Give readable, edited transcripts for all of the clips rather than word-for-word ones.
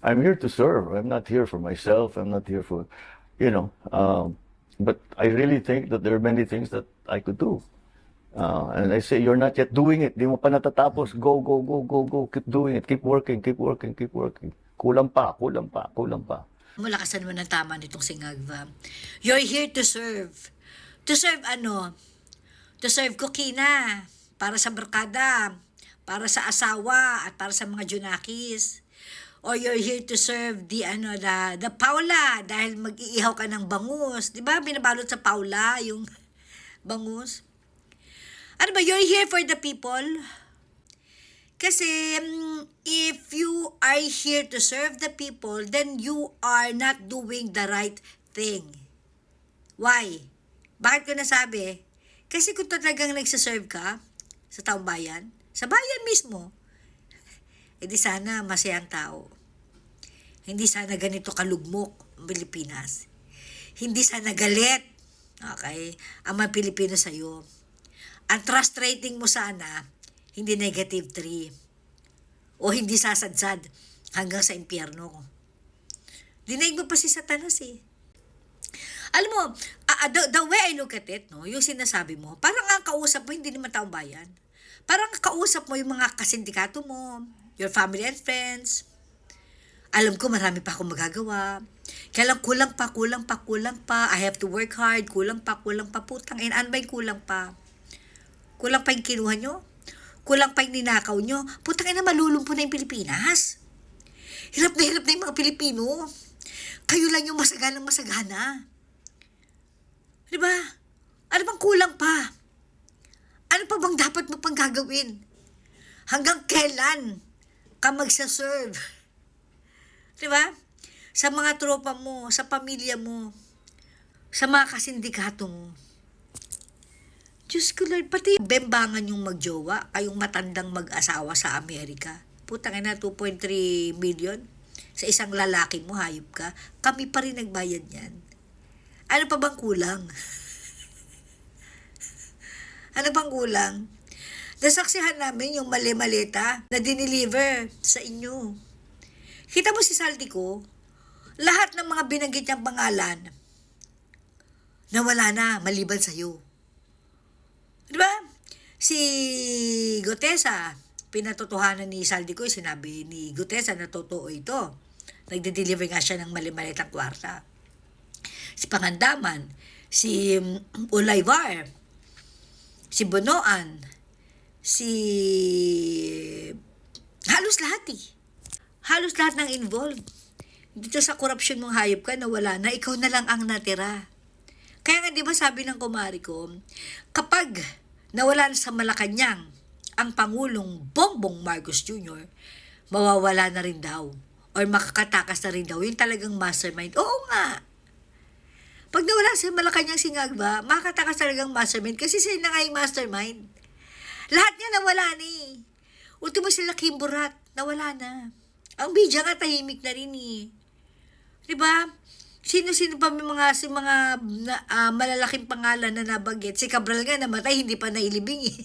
I'm here to serve. I'm not here for myself. I'm not here for, you know, but I really think that there are many things that I could do. And I say, you're not yet doing it. Di mo pa natatapos. Go, go, go, go, go. Keep doing it. Keep working, keep working, keep working. Kulang pa, kulang pa, kulang pa. Malakasan mo ng tama nitong si Ngagva. You're here to serve. To serve ano? To serve Kukina. Para sa barkada. Para sa asawa. At para sa mga junakis. Or you're here to serve the Paula. Dahil mag-iihaw ka ng bangus. Di ba? Binabalot sa Paula yung bangus. Ano ba? You're here for the people. Kasi if you are here to serve the people, then you are not doing the right thing. Why? Bakit ko nasabi? Kasi kung talagang nagsaserve ka sa taong bayan, sa bayan mismo, edi sana masayang tao. Hindi sana ganito kalugmok ang Pilipinas. Hindi sana galit, okay, ang mga Pilipino sa'yo. Ang trust rating mo sana, hindi negative 3. O hindi sasadsad hanggang sa impyerno. Dinaig mo pa si Satanas eh. Alam mo, the way I look at it, no, yung sinasabi mo, parang ang kausap mo, hindi naman taong bayan. Parang kausap mo yung mga kasindikato mo, your family and friends. Alam ko marami pa akong magagawa. Kaya lang kulang pa. I have to work hard. Kulang pa. Putang ina, ano ba yung kulang pa? Kulang pa yung kinuha nyo? Kulang pa yung ninakaw nyo? Putang ina, malulumpo na yung Pilipinas. Hirap na yung mga Pilipino. Kayo lang yung masagana. Diba? Ano bang kulang pa? Ano pa bang dapat mo pang gagawin? Hanggang kailan ka magsaserve? Diba? Sa mga tropa mo, sa pamilya mo, sa mga kasindikato mo. Diyos ko Lord, pati bembangan yung magjowa, kayong matandang mag-asawa sa Amerika. Putang ina, 2.3 million sa isang lalaki mo, hayop ka. Kami pa rin nagbayad yan. Ano pa bang kulang? Ano pang kulang? Nasaksihan namin yung mali-maleta na dineliver sa inyo. Kita mo si Saldico, lahat ng mga binanggit niyang pangalan, nawala na, maliban sa'yo. Diba? Si Gutesa, pinatotohanan ni Saldico, sinabi ni Gutesa na totoo ito. Nagde-deliver nga siya ng mali-malitang kwarta. Si Pangandaman, si Ulayvar, si Bonoan, si halos lahat eh. Halos lahat ng involved. Dito sa korupsyon mong hayop ka, nawala na, ikaw na lang ang natira. Kaya nga di ba sabi ng kumari ko, kapag nawala na sa Malacanang ang Pangulong Bongbong Marcos Jr., mawawala na rin daw. Or makakatakas na rin daw. Yung talagang mastermind. Oo nga. Pag nawala sa Malacanang si Ngagva, makakatakas talagang mastermind kasi sila na nga yung mastermind. Lahat niya nawala ni. Ultimo sila Kimburat, nawala na. Ang Bidya nga tahimik na rin eh. Diba? Sino-sino pa may mga malalaking pangalan na nabanggit. Si Cabral nga namatay, hindi pa nailibing eh.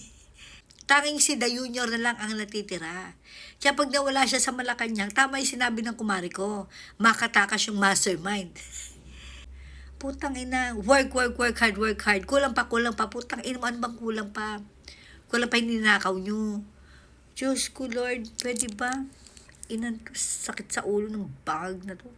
Tanging si Da Junior na lang ang natitira. Kaya pag nawala siya sa Malacanang, tama yung sinabi ng kumari ko, makatakas yung mastermind. Putang ina, work hard. Kulang pa. Putang ina, ano bang kulang pa? Kulang pa yung ninakaw nyo. Diyos ko Lord, pwede ba? Sakit sa ulo ng bag na to.